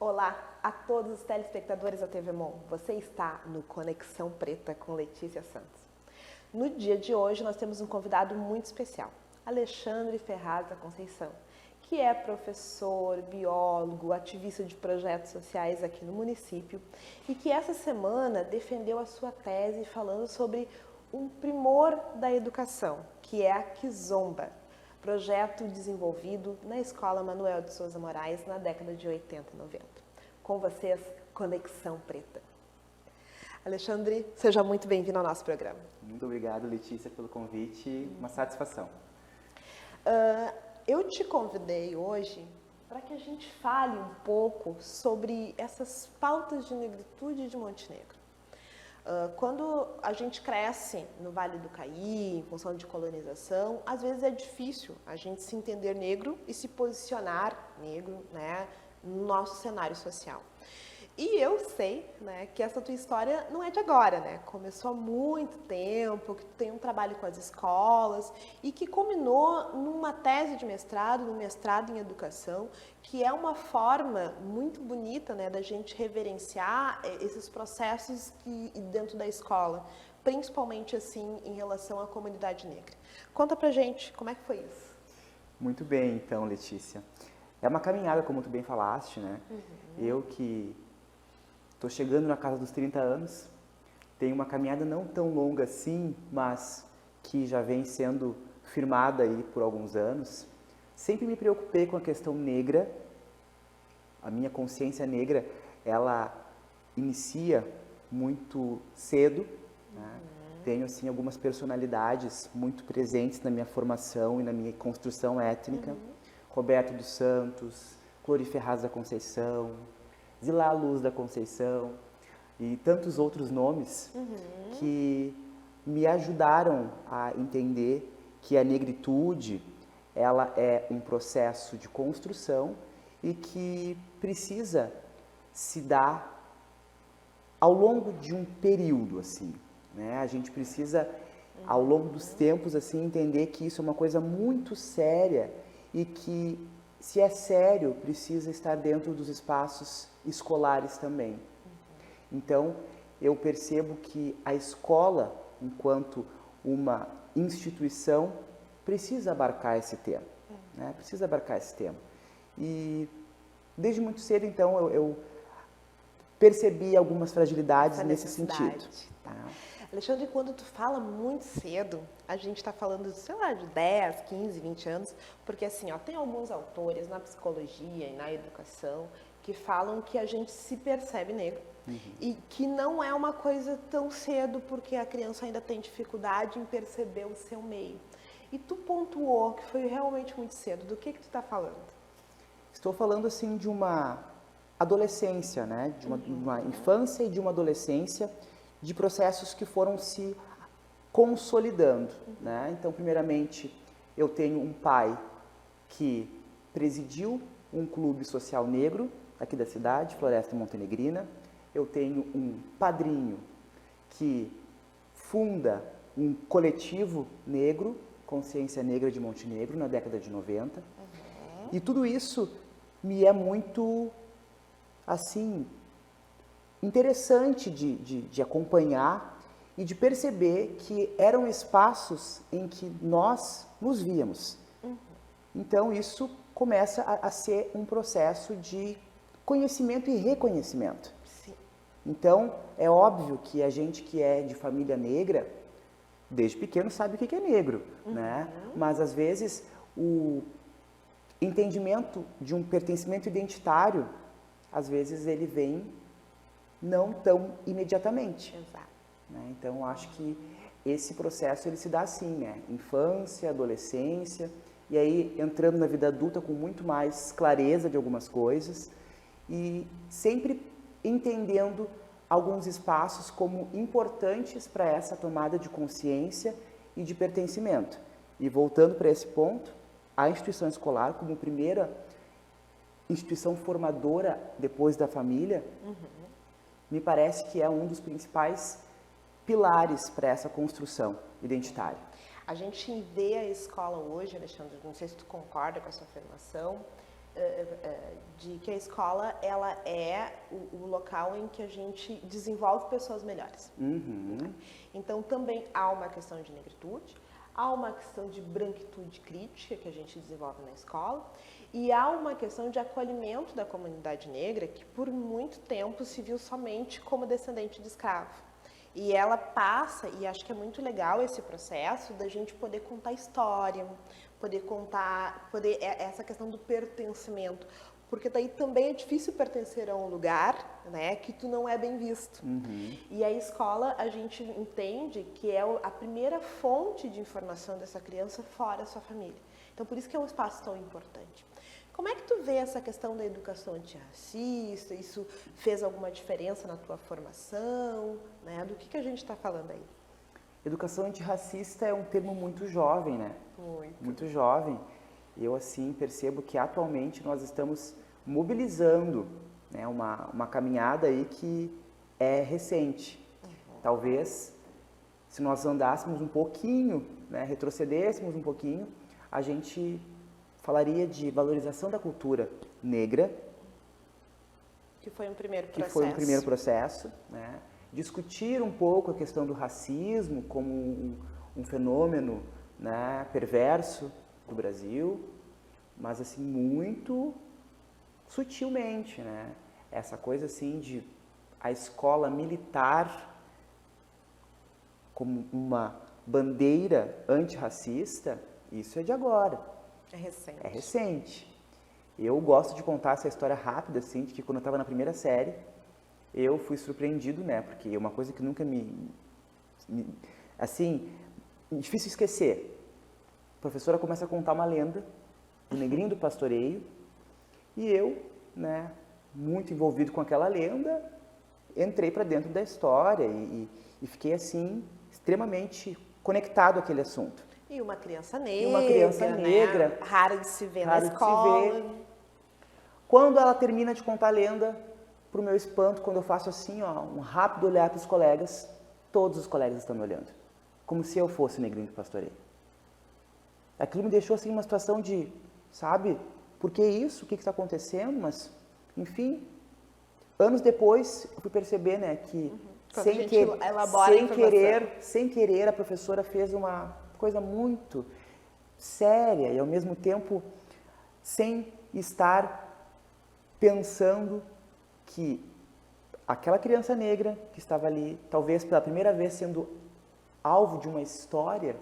Olá a todos os telespectadores da TV Mon. Você está no Conexão Preta com Letícia Santos. No dia de hoje nós temos um convidado muito especial, Alexandre Ferraz da Conceição, que é professor, biólogo, ativista de projetos sociais aqui no município e que essa semana defendeu a sua tese falando sobre um primor da educação, que é a Kizomba, projeto desenvolvido na Escola Manuel de Souza Moraes na década de 80 e 90. Com vocês, Conexão Preta. Alexandre, seja muito bem-vindo ao nosso programa. Muito obrigado, Letícia, pelo convite. Uma satisfação. Eu te convidei hoje para que a gente fale um pouco sobre essas pautas de negritude de Montenegro. Quando a gente cresce no Vale do Caí, em função de colonização, às vezes é difícil a gente se entender negro e se posicionar negro, né, no nosso cenário social. E eu sei, né, que essa tua história não é de agora, né? Começou há muito tempo, que tu tem um trabalho com as escolas e que culminou numa tese de mestrado, num mestrado em educação, que é uma forma muito bonita, né, da gente reverenciar esses processos dentro da escola, principalmente assim em relação à comunidade negra. Conta pra gente como é que foi isso. Muito bem, então, Letícia. É uma caminhada, como tu bem falaste, né? Eu que estou chegando na casa dos 30 anos, tenho uma caminhada não tão longa assim, mas que já vem sendo firmada aí por alguns anos. Sempre me preocupei com a questão negra. A minha consciência negra, ela inicia muito cedo, né? Tenho, assim, algumas personalidades muito presentes na minha formação e na minha construção étnica. Roberto dos Santos, Clori Ferraz da Conceição, Zilá Luz da Conceição e tantos outros nomes que me ajudaram a entender que a negritude, ela é um processo de construção e que precisa se dar ao longo de um período, assim, né? A gente precisa, ao longo dos tempos, assim, entender que isso é uma coisa muito séria e que, se é sério, precisa estar dentro dos espaços escolares também. Então, eu percebo que a escola, enquanto uma instituição, precisa abarcar esse tema, né? Precisa abarcar esse tema. E desde muito cedo, então, eu percebi algumas fragilidades nesse sentido. Tá? Alexandre, quando tu fala muito cedo, a gente está falando, sei lá, de 10, 15, 20 anos, porque assim, ó, tem alguns autores na psicologia e na educação que falam que a gente se percebe negro e que não é uma coisa tão cedo porque a criança ainda tem dificuldade em perceber o seu meio. E tu pontuou que foi realmente muito cedo. Do que tu está falando? Estou falando, assim, de uma adolescência, né? De uma infância e de uma adolescência, de processos que foram se consolidando, né? Então, primeiramente, eu tenho um pai que presidiu um clube social negro aqui da cidade, Floresta Montenegrina. Eu tenho um padrinho que funda um coletivo negro, Consciência Negra de Montenegro, na década de 90. E tudo isso me é muito, assim, interessante de acompanhar e de perceber que eram espaços em que nós nos víamos. Então, isso começa a ser um processo de conhecimento e reconhecimento. Sim. Então, é óbvio que a gente que é de família negra, desde pequeno sabe o que é negro, né? Mas, às vezes, o entendimento de um pertencimento identitário, às vezes ele vem não tão imediatamente. Exato. Né? Então, acho que esse processo ele se dá assim, né? Infância, adolescência, e aí entrando na vida adulta com muito mais clareza de algumas coisas e sempre entendendo alguns espaços como importantes para essa tomada de consciência e de pertencimento. E voltando para esse ponto, a instituição escolar, como primeira instituição formadora depois da família, me parece que é um dos principais pilares para essa construção identitária. A gente vê a escola hoje, Alexandre, não sei se tu concorda com essa afirmação, de que a escola ela é o local em que a gente desenvolve pessoas melhores. Então também há uma questão de negritude, há uma questão de branquitude crítica que a gente desenvolve na escola e há uma questão de acolhimento da comunidade negra que por muito tempo se viu somente como descendente de escravo. E ela passa, e acho que é muito legal esse processo da gente poder contar história, essa questão do pertencimento, porque daí também é difícil pertencer a um lugar, né, que tu não é bem visto. E a escola, a gente entende que é a primeira fonte de informação dessa criança fora a sua família. Então, por isso que é um espaço tão importante. Como é que tu vê essa questão da educação antirracista? Isso fez alguma diferença na tua formação? Né? Do que a gente está falando aí? Educação antirracista é um termo muito jovem, né? Muito jovem. Eu, assim, percebo que atualmente nós estamos mobilizando, né, uma caminhada aí que é recente. Talvez, se nós andássemos um pouquinho, né, retrocedêssemos um pouquinho, a gente falaria de valorização da cultura negra. Que foi um primeiro processo. Que foi um primeiro processo, né? Discutir um pouco a questão do racismo como um fenômeno, né, perverso do Brasil, mas assim muito sutilmente, né? Essa coisa assim de a escola militar como uma bandeira antirracista, isso é de agora. É recente. É recente. Eu gosto de contar essa história rápida, assim, de que quando eu estava na primeira série, eu fui surpreendido, né? Porque é uma coisa que nunca assim, difícil esquecer. A professora começa a contar uma lenda, o Negrinho do Pastoreio, e eu, né, muito envolvido com aquela lenda, entrei para dentro da história e fiquei, assim, extremamente conectado àquele assunto. E uma criança negra, né? Rara de se ver na escola. Quando ela termina de contar a lenda, para o meu espanto, quando eu faço assim, ó, um rápido olhar para os colegas, todos os colegas estão me olhando, como se eu fosse o Negrinho do Pastoreio. Aquilo me deixou assim uma situação de, sabe, por que isso? O que está acontecendo? Mas, enfim, anos depois eu fui perceber, né, que sem querer a professora fez uma coisa muito séria e ao mesmo tempo sem estar pensando que aquela criança negra que estava ali, talvez pela primeira vez sendo alvo de uma história,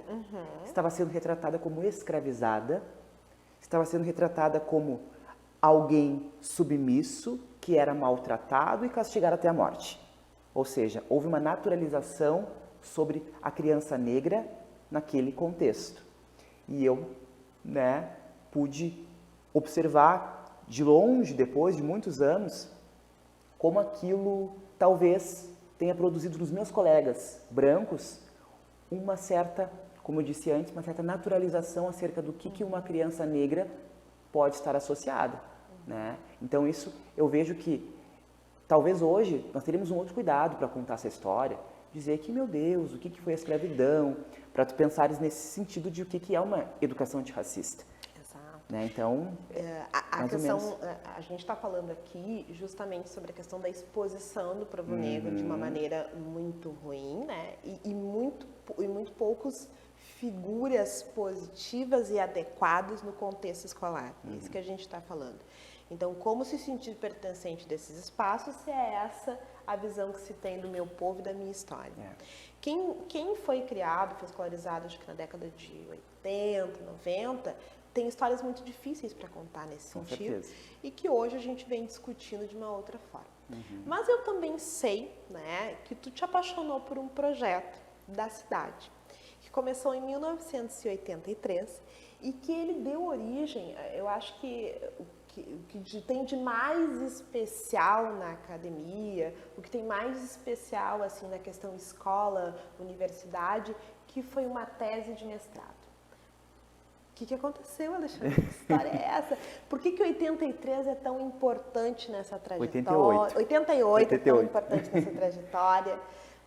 estava sendo retratada como escravizada, estava sendo retratada como alguém submisso, que era maltratado e castigado até a morte. Ou seja, houve uma naturalização sobre a criança negra naquele contexto. E eu, né, pude observar de longe, depois de muitos anos, como aquilo talvez tenha produzido nos meus colegas brancos uma certa, como eu disse antes, uma certa naturalização acerca do que uma criança negra pode estar associada, né? Então isso eu vejo que talvez hoje nós teríamos um outro cuidado para contar essa história, dizer que, meu Deus, o que foi a escravidão, para tu pensares nesse sentido de o que é uma educação antirracista. Exato. Né? Então, a gente está falando aqui justamente sobre a questão da exposição do povo negro de uma maneira muito ruim, né? E muito poucos figuras positivas e adequadas no contexto escolar. É isso que a gente está falando. Então, como se sentir pertencente desses espaços, se é essa a visão que se tem do meu povo e da minha história. Quem foi criado, foi escolarizado, acho que na década de 80, 90, tem histórias muito difíceis para contar nesse sentido e que hoje a gente vem discutindo de uma outra forma. Mas eu também sei, né, que tu te apaixonou por um projeto da cidade, que começou em 1983 e que ele deu origem, eu acho que o que tem de mais especial na academia, o que tem mais especial assim na questão escola, universidade, que foi uma tese de mestrado. O que aconteceu, Alexandre? Que história é essa? Por que 83 é tão importante nessa trajetória? 88 é tão importante nessa trajetória.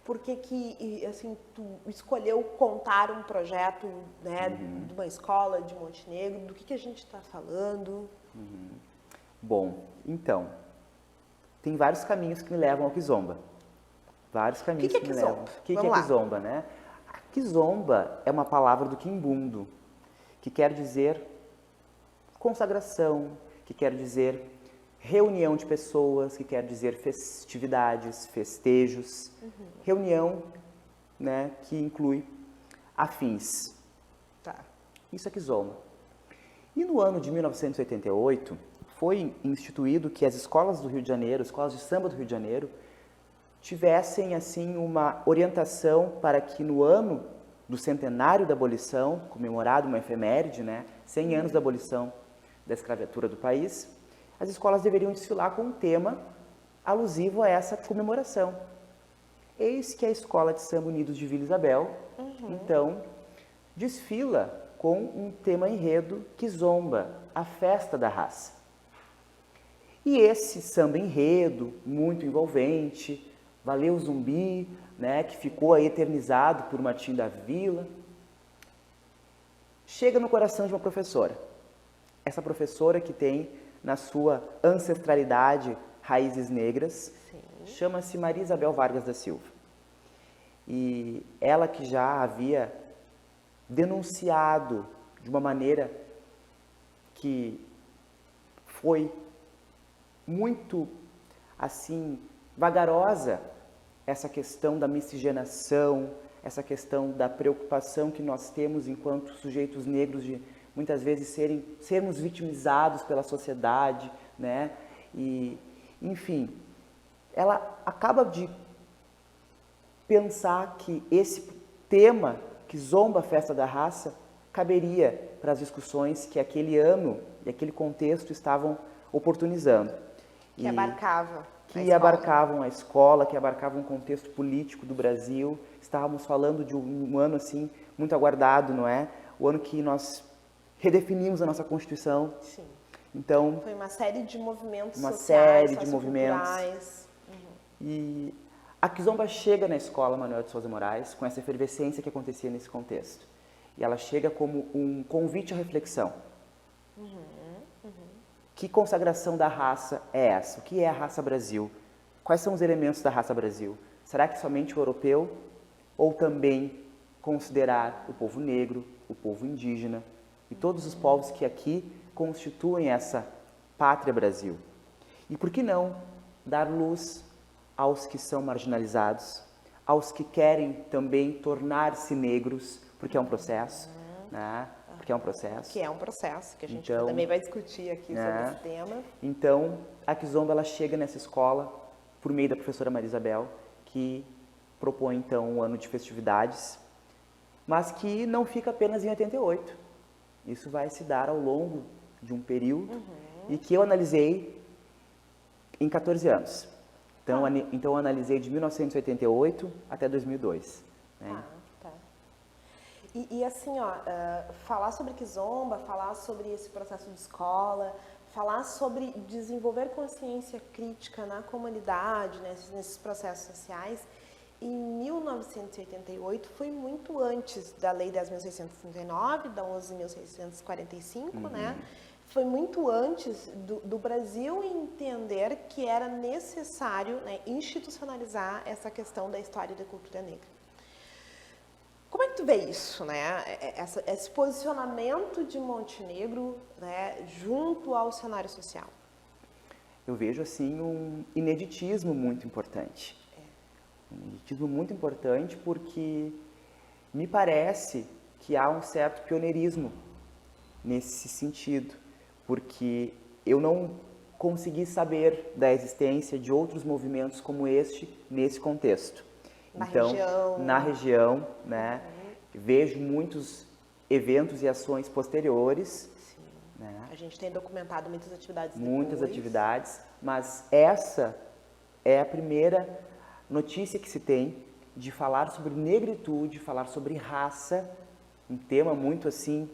Por que assim, tu escolheu contar um projeto, né, de uma escola de Montenegro? Do que a gente está falando? Bom, então, tem vários caminhos que me levam ao Kizomba. Vários caminhos que é que me Kizomba? levam. O que Vamos é lá. Kizomba, né? Kizomba é uma palavra do Quimbundo, que quer dizer consagração, que quer dizer reunião de pessoas, que quer dizer festividades, festejos, reunião, né, que inclui afins. Tá. Isso é Kizomba. E no ano de 1988, foi instituído que as escolas do Rio de Janeiro, escolas de samba do Rio de Janeiro, tivessem, assim, uma orientação para que no ano do centenário da abolição, comemorado uma efeméride, né, 100 anos da abolição da escravatura do país, as escolas deveriam desfilar com um tema alusivo a essa comemoração. Eis que a Escola de Samba Unidos de Vila Isabel, então, desfila com um tema enredo Kizomba, a festa da raça. E esse samba enredo, muito envolvente, Valeu Zumbi, né, que ficou aí eternizado por Martim da Vila, chega no coração de uma professora. Essa professora que tem na sua ancestralidade raízes negras, chama-se Maria Isabel Vargas da Silva. E ela que já havia denunciado de uma maneira que foi muito, assim, vagarosa, essa questão da miscigenação, essa questão da preocupação que nós temos enquanto sujeitos negros de muitas vezes sermos vitimizados pela sociedade, né? E, enfim, ela acaba de pensar que esse tema, Kizomba, a festa da raça, caberia para as discussões que aquele ano e aquele contexto estavam oportunizando. Que abarcava. Que abarcavam a escola, que abarcavam o contexto político do Brasil. Estávamos falando de um ano assim muito aguardado, não é? O ano que nós redefinimos a nossa Constituição. Sim. Então, foi uma série de movimentos uma sociais, série de movimentos. E a Kizomba chega na escola Manuel de Souza Moraes com essa efervescência que acontecia nesse contexto. E ela chega como um convite à reflexão. Que consagração da raça é essa? O que é a raça Brasil? Quais são os elementos da raça Brasil? Será que somente o europeu? Ou também considerar o povo negro, o povo indígena e todos os povos que aqui constituem essa pátria Brasil? E por que não dar luz aos que são marginalizados, aos que querem também tornar-se negros, porque é um processo, né? Porque é um processo. Que é um processo, que a gente Então, também vai discutir aqui sobre esse tema. Então, a Kizomba ela chega nessa escola por meio da professora Maria Isabel, que propõe então um ano de festividades, mas que não fica apenas em 88. Isso vai se dar ao longo de um período e que eu analisei em 14 anos. Então eu analisei de 1988 até 2002. Né? Tá. E assim, ó, falar sobre Kizomba, falar sobre esse processo de escola, falar sobre desenvolver consciência crítica na comunidade, né, nesses processos sociais, em 1988 foi muito antes da Lei 10.639, da 11.645, né? Foi muito antes do Brasil entender que era necessário, né, institucionalizar essa questão da história e da cultura negra. Como é que tu vê isso, né? Esse posicionamento de Montenegro, né, junto ao cenário social? Eu vejo assim um ineditismo muito importante. Um ineditismo muito importante porque me parece que há um certo pioneirismo nesse sentido, porque eu não consegui saber da existência de outros movimentos como este nesse contexto. Na região, né, vejo muitos eventos e ações posteriores. Sim. Né? A gente tem documentado muitas atividades Muitas atividades, mas essa é a primeira notícia que se tem de falar sobre negritude, falar sobre raça, um tema muito assim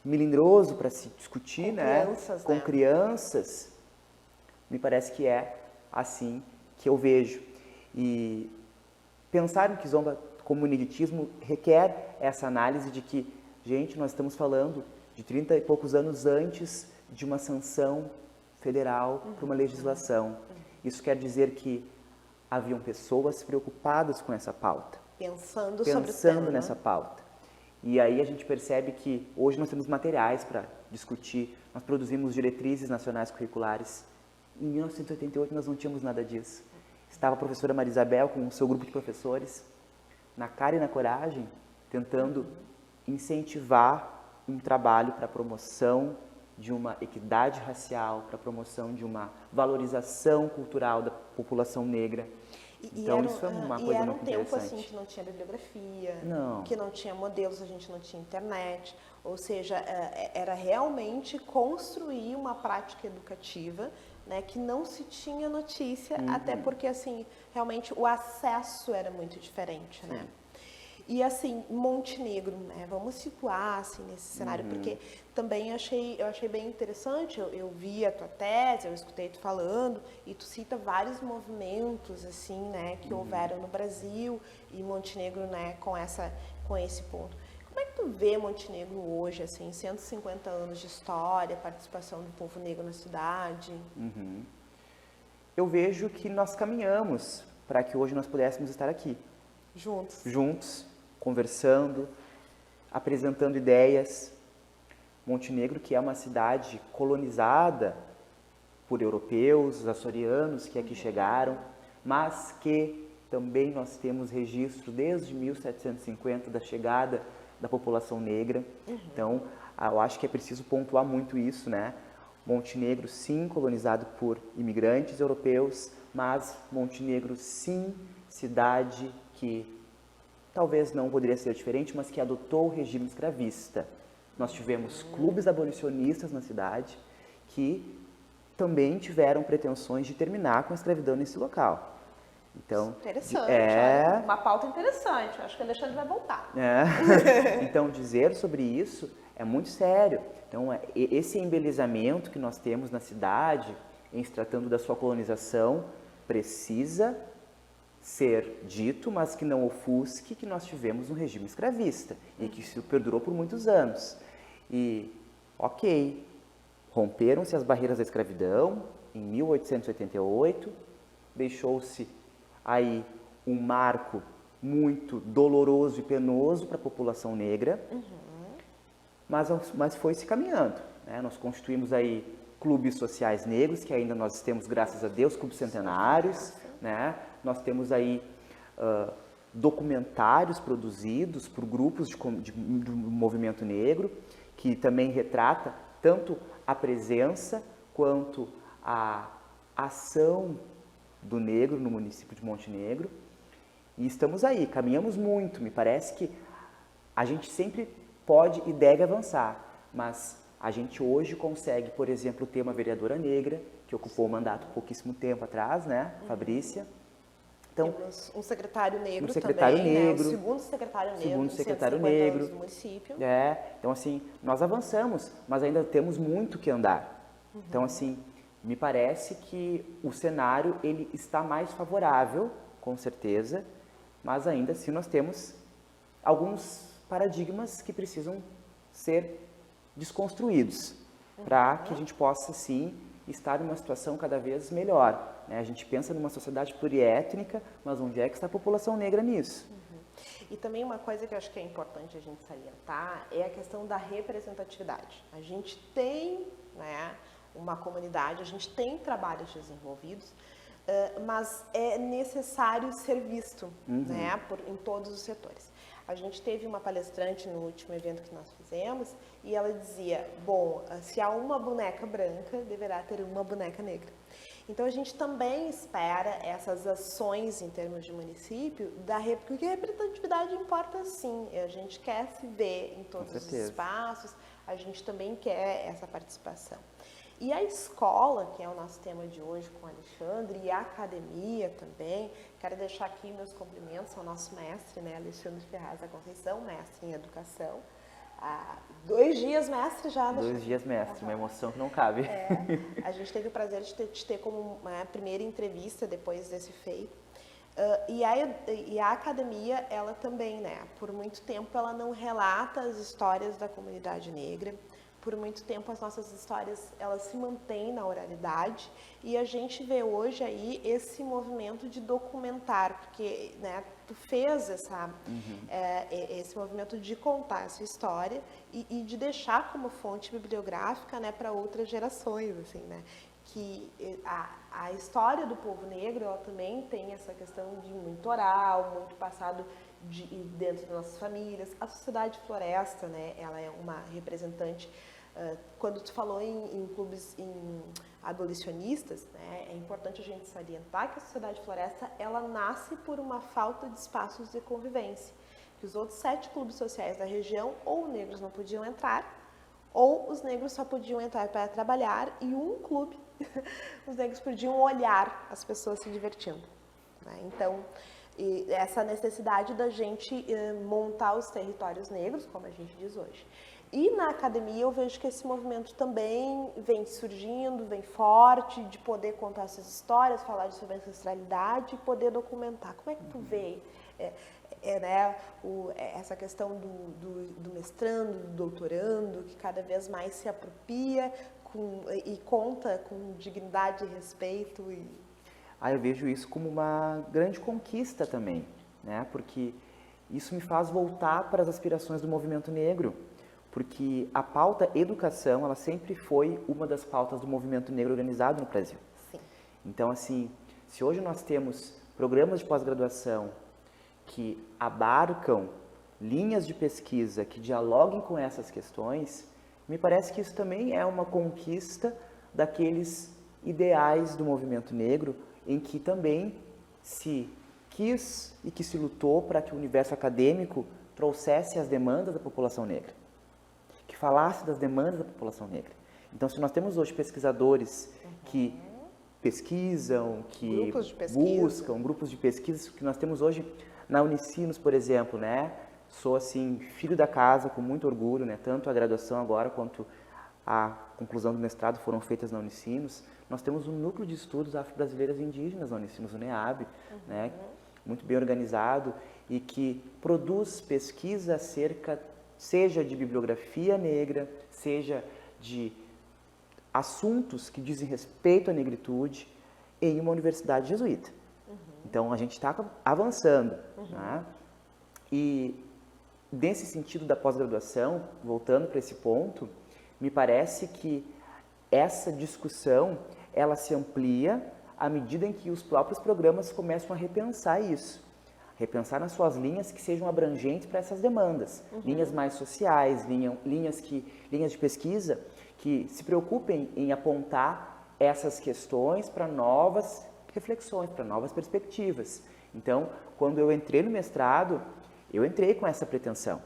melindroso para se discutir, com crianças. Me parece que é assim que eu vejo. E pensar em Kizomba como ineditismo requer essa análise de que, gente, nós estamos falando de 30 e poucos anos antes de uma sanção federal para uma legislação. Isso quer dizer que haviam pessoas preocupadas com essa pauta, Pensando sobre o tema, nessa pauta. E aí a gente percebe que hoje nós temos materiais para discutir, nós produzimos diretrizes nacionais curriculares. Em 1988 nós não tínhamos nada disso. Estava a professora Maria Isabel com o seu grupo de professores, na cara e na coragem, tentando incentivar um trabalho para a promoção de uma equidade racial, para a promoção de uma valorização cultural da população negra. Então, isso é uma coisa muito interessante. E era um tempo assim que não tinha bibliografia, que não tinha modelos, a gente não tinha internet. Ou seja, era realmente construir uma prática educativa, né, que não se tinha notícia, até porque, assim, realmente o acesso era muito diferente, né? E, assim, Montenegro, né, vamos situar, assim, nesse cenário, porque também eu achei bem interessante, eu vi a tua tese, eu escutei tu falando, e tu cita vários movimentos, assim, né, que houveram no Brasil, e Montenegro, né, com esse ponto. Como é que tu vê Montenegro hoje, assim, 150 anos de história, participação do povo negro na cidade? Eu vejo que nós caminhamos para que hoje nós pudéssemos estar aqui. Juntos, conversando, apresentando ideias. Montenegro, que é uma cidade colonizada por europeus, açorianos que aqui chegaram, mas que também nós temos registro desde 1750 da chegada da população negra. Então, eu acho que é preciso pontuar muito isso, né? Montenegro, sim, colonizado por imigrantes europeus, mas Montenegro, sim, cidade que talvez não poderia ser diferente, mas que adotou o regime escravista. Nós tivemos clubes abolicionistas na cidade que também tiveram pretensões de terminar com a escravidão nesse local. Então, interessante, uma pauta interessante, acho que o Alexandre vai voltar. Então, dizer sobre isso é muito sério. Então, esse embelezamento que nós temos na cidade, em se tratando da sua colonização, precisa ser dito, mas que não ofusque que nós tivemos um regime escravista e que isso perdurou por muitos anos. E, ok, romperam-se as barreiras da escravidão em 1888, deixou-se aí um marco muito doloroso e penoso para a população negra, mas foi se caminhando, né? Nós constituímos aí clubes sociais negros, que ainda nós temos, graças a Deus, clubes centenários, né? Nós temos aí documentários produzidos por grupos do movimento negro, que também retrata tanto a presença quanto a ação do negro no município de Montenegro. E estamos aí, caminhamos muito. Me parece que a gente sempre pode e deve avançar, mas a gente hoje consegue, por exemplo, ter uma vereadora negra, que ocupou o mandato há pouquíssimo tempo atrás, né, Fabrícia. Então, temos um secretário negro secretário também, negro, né? O segundo secretário secretário negro do município. Então, assim, nós avançamos, mas ainda temos muito que andar. Então, assim, me parece que o cenário ele está mais favorável, com certeza, mas ainda assim nós temos alguns paradigmas que precisam ser desconstruídos para que a gente possa, sim, estar numa situação cada vez melhor. A gente pensa numa sociedade pluriétnica, mas onde é que está a população negra nisso? E também uma coisa que eu acho que é importante a gente salientar é a questão da representatividade. A gente tem, né, uma comunidade, a gente tem trabalhos desenvolvidos, mas é necessário ser visto, né, em todos os setores. A gente teve uma palestrante no último evento que nós fizemos e ela dizia, bom, se há uma boneca branca, deverá ter uma boneca negra. Então, a gente também espera essas ações em termos de município, porque a representatividade importa sim, a gente quer se ver em todos os espaços, a gente também quer essa participação. E a escola, que é o nosso tema de hoje com o Alexandre, e a academia também, quero deixar aqui meus cumprimentos ao nosso mestre, né, Alexandre Ferraz da Conceição, mestre em educação. 2 dias mestre já. 2 dias mestre, uma emoção que não cabe. A gente teve o prazer de te ter como primeira entrevista depois desse feito. E a academia, ela também, né, por muito tempo, ela não relata as histórias da comunidade negra, por muito tempo as nossas histórias elas se mantêm na oralidade e a gente vê hoje aí esse movimento de documentar, porque, né, tu fez esse movimento de contar essa história e de deixar como fonte bibliográfica, né, para outras gerações, assim, né, que a história do povo negro ela também tem essa questão de muito oral, muito passado dentro das nossas famílias. A Sociedade Floresta, né, ela é uma representante. Quando tu falou em clubes abolicionistas, né, é importante a gente salientar que a Sociedade Floresta ela nasce por uma falta de espaços de convivência, que os outros 7 clubes sociais da região ou negros não podiam entrar, ou os negros só podiam entrar para trabalhar, e um clube os negros podiam olhar as pessoas se divertindo, né? Então, essa necessidade da gente montar os territórios negros, como a gente diz hoje. E na academia eu vejo que esse movimento também vem surgindo, vem forte, de poder contar essas histórias, falar sobre ancestralidade e poder documentar. Como é que tu vê né, essa questão do mestrando, do doutorando, que cada vez mais se apropria e conta com dignidade e respeito? Eu vejo isso como uma grande conquista também, né? Porque isso me faz voltar para as aspirações do movimento negro, porque a pauta educação, ela sempre foi uma das pautas do movimento negro organizado no Brasil. Sim. Então, assim, se hoje nós temos programas de pós-graduação que abarcam linhas de pesquisa que dialoguem com essas questões, me parece que isso também é uma conquista daqueles ideais do movimento negro, em que também se quis e que se lutou para que o universo acadêmico trouxesse as demandas da população negra, que falasse das demandas da população negra. Então, se nós temos hoje pesquisadores que pesquisam, que buscam grupos de pesquisa, que nós temos hoje na Unicinos, por exemplo, né? Sou, assim, filho da casa, com muito orgulho, né? Tanto a graduação agora quanto a conclusão do mestrado foram feitas na Unicinos. Nós temos um núcleo de estudos afro-brasileiros e indígenas na Unicinos, o NEAB, né? Muito bem organizado e que produz pesquisa acerca, seja de bibliografia negra, seja de assuntos que dizem respeito à negritude em uma universidade jesuíta. Então, a gente está avançando. Né? E, nesse sentido da pós-graduação, voltando para esse ponto, me parece que essa discussão, ela se amplia à medida em que os próprios programas começam a repensar isso. Repensar nas suas linhas que sejam abrangentes para essas demandas. Linhas mais sociais, linhas de pesquisa que se preocupem em apontar essas questões para novas reflexões, para novas perspectivas. Então, quando eu entrei no mestrado, eu entrei com essa pretensão.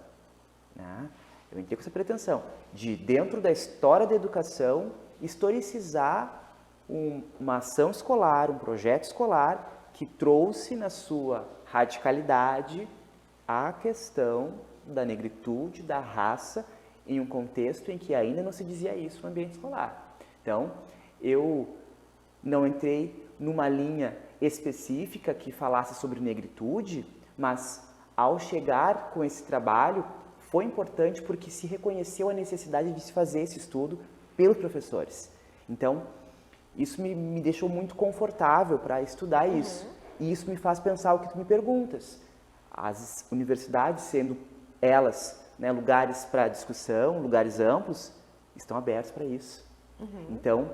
Né? Eu entrei com essa pretensão de, dentro da história da educação, historicizar uma ação escolar, um projeto escolar que trouxe na sua radicalidade a questão da negritude, da raça, em um contexto em que ainda não se dizia isso no ambiente escolar. Então, eu não entrei numa linha específica que falasse sobre negritude, mas ao chegar com esse trabalho, foi importante porque se reconheceu a necessidade de se fazer esse estudo pelos professores. Então, isso me deixou muito confortável para estudar isso. E isso me faz pensar o que tu me perguntas. As universidades, sendo elas, né, lugares para discussão, lugares amplos, estão abertos para isso. Então,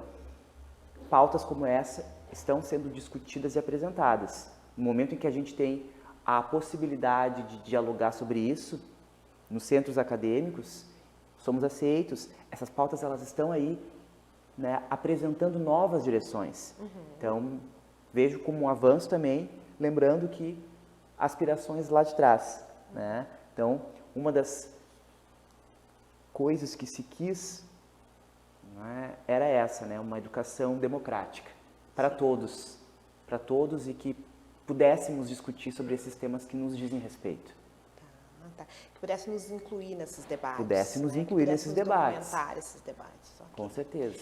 pautas como essa estão sendo discutidas e apresentadas. No momento em que a gente tem a possibilidade de dialogar sobre isso, nos centros acadêmicos, somos aceitos. Essas pautas, elas estão aí, né, apresentando novas direções. Então, vejo como um avanço também, lembrando que aspirações lá de trás. Né? Então, uma das coisas que se quis, né, era essa, né, uma educação democrática para todos e que pudéssemos discutir sobre esses temas que nos dizem respeito. Tá. Que pudéssemos incluir nesses debates. Pudéssemos né? incluir nesses debates. Documentar esses debates. Okay. Com certeza.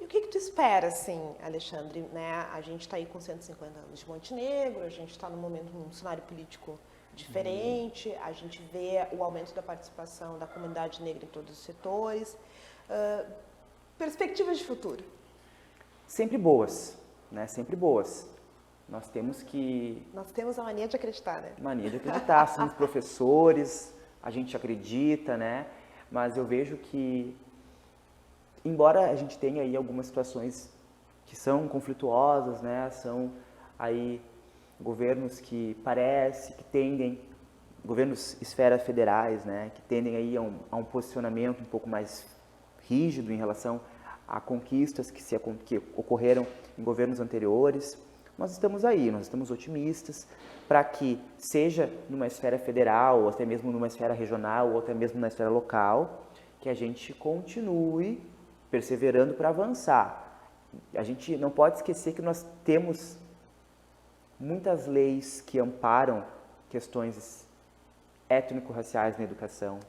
E o que tu espera, assim, Alexandre? Né? A gente está aí com 150 anos de Montenegro, a gente está num cenário político diferente, a gente vê o aumento da participação da comunidade negra em todos os setores. Perspectivas de futuro? Sempre boas, né? Sempre boas. Nós temos a mania de acreditar, né? Mania de acreditar, somos professores, a gente acredita, né? Mas eu vejo que, embora a gente tenha aí algumas situações que são conflituosas, né? São aí governos que parece que tendem, governos esferas federais, né? Que tendem aí a um posicionamento um pouco mais rígido em relação a conquistas que ocorreram em governos anteriores. Nós estamos aí, nós estamos otimistas para que, seja numa esfera federal, ou até mesmo numa esfera regional, ou até mesmo na esfera local, que a gente continue perseverando para avançar. A gente não pode esquecer que nós temos muitas leis que amparam questões étnico-raciais na educação.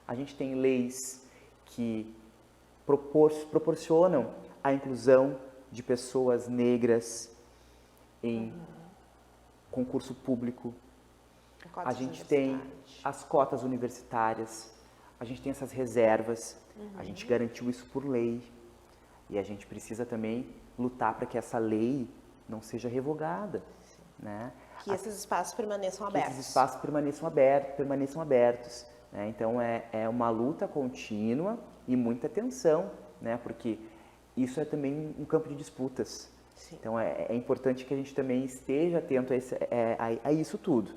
A gente tem leis que proporcionam a inclusão de pessoas negras em concurso público. A gente tem as cotas universitárias, a gente tem essas reservas, a gente garantiu isso por lei. E a gente precisa também lutar para que essa lei não seja revogada, né? Que esses espaços permaneçam abertos. Que esses espaços permaneçam abertos. Né? Então, é uma luta contínua e muita tensão, né? Porque isso é também um campo de disputas. Sim. Então, é importante que a gente também esteja atento a isso tudo.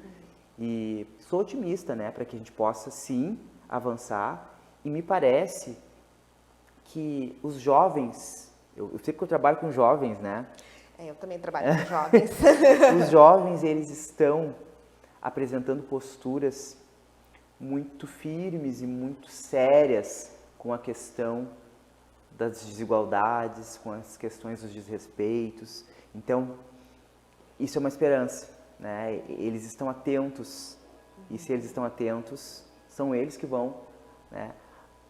E sou otimista, né? Para que a gente possa, sim, avançar. E me parece que os jovens, eu sei que eu trabalho com jovens, né? Eu também trabalho com jovens. Os jovens, eles estão apresentando posturas muito firmes e muito sérias com a questão das desigualdades, com as questões dos desrespeitos. Então, isso é uma esperança, né? Eles estão atentos, e se eles estão atentos, são eles que vão, né,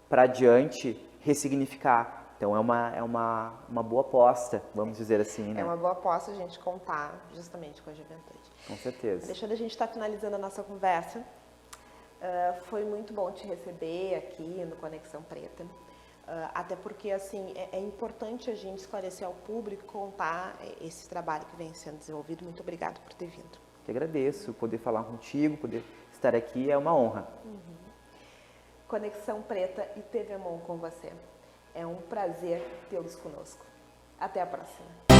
para adiante ressignificar. Então, é uma boa aposta, vamos dizer assim, né? É uma boa aposta a gente contar justamente com a juventude. Com certeza. Deixando a gente estar finalizando a nossa conversa, foi muito bom te receber aqui no Conexão Preta. Até porque, assim, é importante a gente esclarecer ao público, contar esse trabalho que vem sendo desenvolvido. Muito obrigada por ter vindo. Eu agradeço poder falar contigo, poder estar aqui, é uma honra. Conexão Preta e TV Mon com você. É um prazer tê-los conosco. Até a próxima.